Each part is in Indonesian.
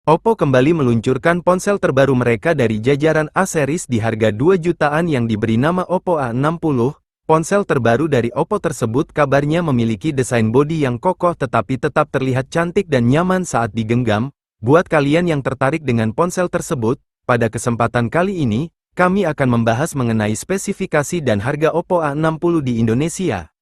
Oppo kembali meluncurkan ponsel terbaru mereka dari jajaran A series di harga 2 jutaan yang diberi nama Oppo A60. Ponsel terbaru dari Oppo tersebut kabarnya memiliki desain bodi yang kokoh tetapi tetap terlihat cantik dan nyaman saat digenggam. Buat kalian yang tertarik dengan ponsel tersebut, pada kesempatan kali ini, kami akan membahas mengenai spesifikasi dan harga Oppo A60 di Indonesia.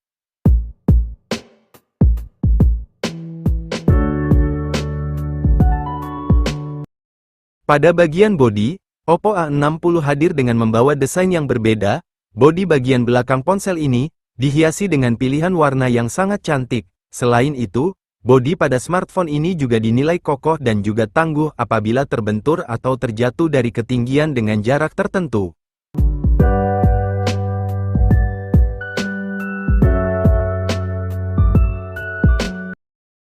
Pada bagian bodi, Oppo A60 hadir dengan membawa desain yang berbeda. Bodi bagian belakang ponsel ini dihiasi dengan pilihan warna yang sangat cantik. Selain itu, bodi pada smartphone ini juga dinilai kokoh dan juga tangguh apabila terbentur atau terjatuh dari ketinggian dengan jarak tertentu.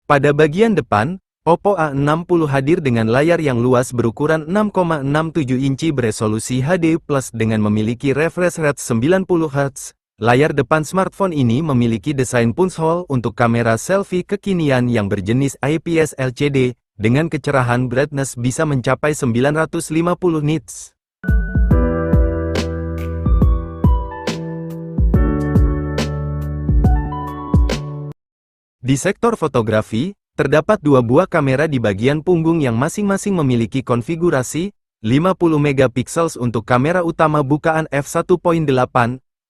Pada bagian depan, Oppo A60 hadir dengan layar yang luas berukuran 6,67 inci beresolusi HD+ dengan memiliki refresh rate 90 Hz. Layar depan smartphone ini memiliki desain punch-hole untuk kamera selfie kekinian yang berjenis IPS LCD, dengan kecerahan brightness bisa mencapai 950 nits. Di sektor fotografi, terdapat dua buah kamera di bagian punggung yang masing-masing memiliki konfigurasi 50 megapiksel untuk kamera utama bukaan f1.8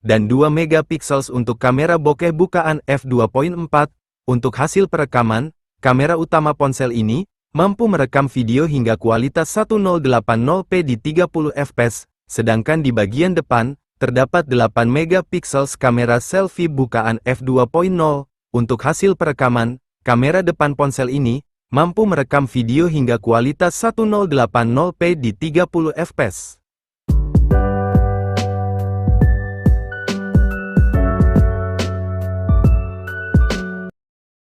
dan 2 megapiksel untuk kamera bokeh bukaan f2.4. Untuk hasil perekaman, kamera utama ponsel ini mampu merekam video hingga kualitas 1080p di 30 fps, sedangkan di bagian depan terdapat 8 megapiksel kamera selfie bukaan f2.0. Untuk hasil perekaman, kamera depan ponsel ini mampu merekam video hingga kualitas 1080p di 30 fps.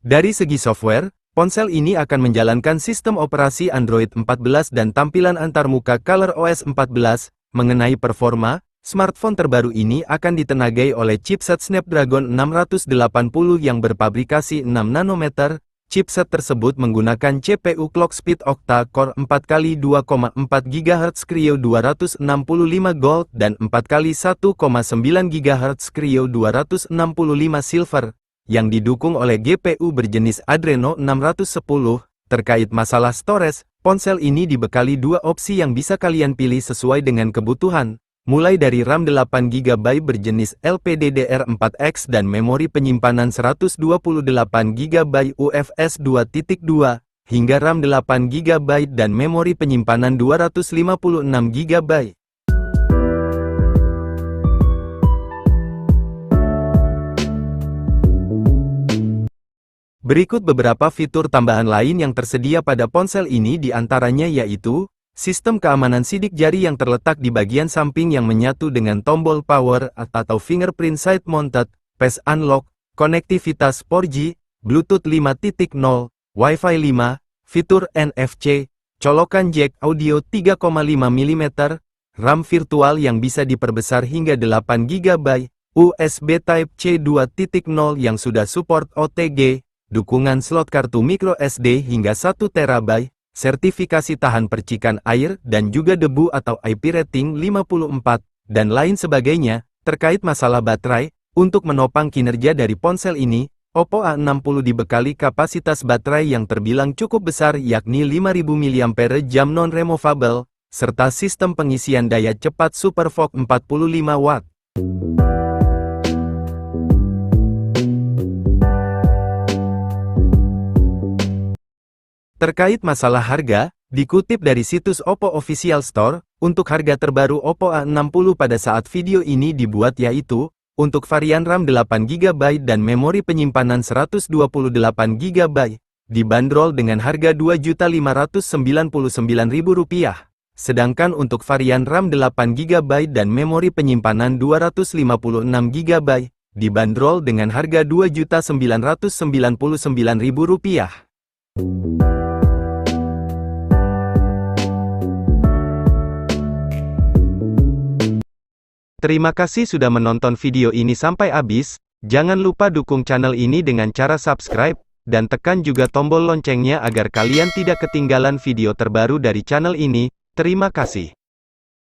Dari segi software, ponsel ini akan menjalankan sistem operasi Android 14 dan tampilan antarmuka ColorOS 14. Mengenai performa, smartphone terbaru ini akan ditenagai oleh chipset Snapdragon 680 yang berpabrikasi 6 nanometer. Chipset tersebut menggunakan CPU clock speed octa-core 4x2,4 GHz Creo 265 Gold dan 4x1,9 GHz Creo 265 Silver, yang didukung oleh GPU berjenis Adreno 610. Terkait masalah storage, ponsel ini dibekali dua opsi yang bisa kalian pilih sesuai dengan kebutuhan. Mulai dari RAM 8GB berjenis LPDDR4X dan memori penyimpanan 128GB UFS 2.2, hingga RAM 8GB dan memori penyimpanan 256GB. Berikut beberapa fitur tambahan lain yang tersedia pada ponsel ini, diantaranya yaitu sistem keamanan sidik jari yang terletak di bagian samping yang menyatu dengan tombol power atau fingerprint side mounted, face unlock, konektivitas 4G, Bluetooth 5.0, Wi-Fi 5, fitur NFC, colokan jack audio 3,5 mm, RAM virtual yang bisa diperbesar hingga 8GB, USB Type-C 2.0 yang sudah support OTG, dukungan slot kartu microSD hingga 1 TB, sertifikasi tahan percikan air dan juga debu atau IP rating 54, dan lain sebagainya. Terkait masalah baterai, untuk menopang kinerja dari ponsel ini, Oppo A60 dibekali kapasitas baterai yang terbilang cukup besar yakni 5000 mAh non-removable, serta sistem pengisian daya cepat SuperVOOC 45 Watt. Terkait masalah harga, dikutip dari situs Oppo Official Store, untuk harga terbaru Oppo A60 pada saat video ini dibuat yaitu, untuk varian RAM 8GB dan memori penyimpanan 128GB, dibanderol dengan harga Rp2.599.000. Sedangkan untuk varian RAM 8GB dan memori penyimpanan 256GB, dibanderol dengan harga Rp2.999.000. Terima kasih sudah menonton video ini sampai habis. Jangan lupa dukung channel ini dengan cara subscribe, dan tekan juga tombol loncengnya agar kalian tidak ketinggalan video terbaru dari channel ini. Terima kasih.